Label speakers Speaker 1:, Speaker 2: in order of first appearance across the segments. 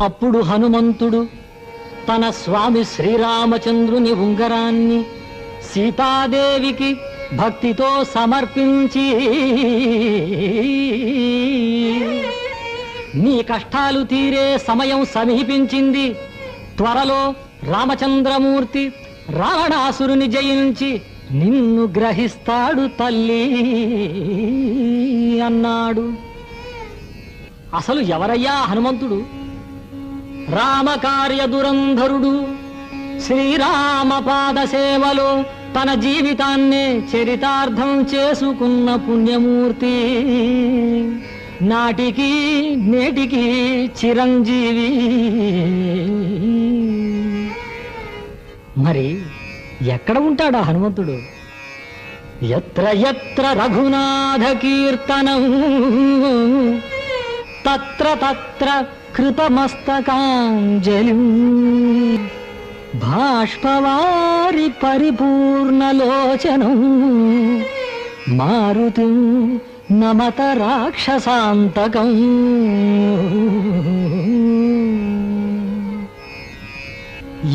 Speaker 1: అప్పుడు హనుమంతుడు తన స్వామి శ్రీరామచంద్రుని ఉంగరాన్ని సీతాదేవికి భక్తితో సమర్పించి, నీ కష్టాలు తీరే సమయం సమీపించింది. త్వరలో రామచంద్రమూర్తి రావణాసురుని జయించి నిన్ను గ్రహిస్తాడు తల్లి అన్నాడు. అసలు ఎవరయ్యా హనుమంతుడు? రామకార్య దురంధరుడు. శ్రీరామ పాద సేవలో తన జీవితాన్నే చరితార్థం చేసుకున్న పుణ్యమూర్తి. నాటికి నేటికి చిరంజీవి. మరి ఎక్కడ ఉంటాడా హనుమంతుడు? యత్ర యత్ర రఘునాథ కీర్తనం తత్ర తత్ర కృతమస్తకాంజలిం బాష్పవారి పరిపూర్ణలోచనం మారుతిం నమత రాక్షసాంతకం.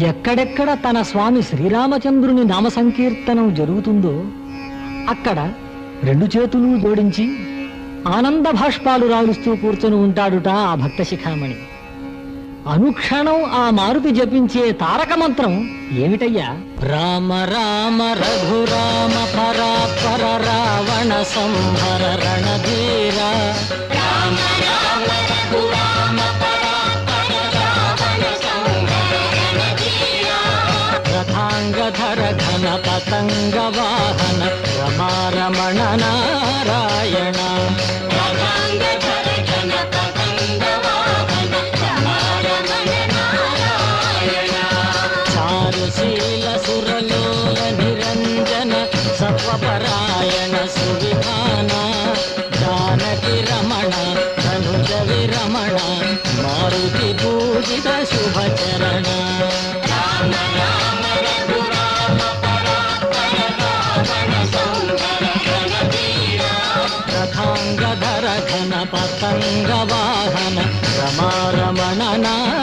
Speaker 1: ఎక్కడెక్కడ తన స్వామి శ్రీరామచంద్రుని నామ సంకీర్తనం జరుగుతుందో అక్కడ రెండు చేతులు జోడించి ఆనంద భాష్పాలు రాలుస్తూ కూర్చొని ఉంటాడుట ఆ భక్త శిఖామణి. అనుక్షణం ఆ మారుతి జపించే తారక మంత్రం ఏమిటయ్యా? రామ రామ రఘురామ పరాపర రావణ సంహర రణధీర. రామ రామ రఘురామ పరాపర రావణ సంహర రణధీర. రథాంగధర ఘన పతంగ వాహన రమారమణ నారాయణ. చారుశీల సురలోల నిరంజన సత్వపరాయణ సువిధాన. జానకి రమణ ధనుజ విరమణ మారుతి పూజిత శుభచరణ. రామ రామ రఘురామ పరాపర రావణ సంహర రణధీర. రథాంగధర ఘన పతంగ వాహన రమారమణ నారాయణ.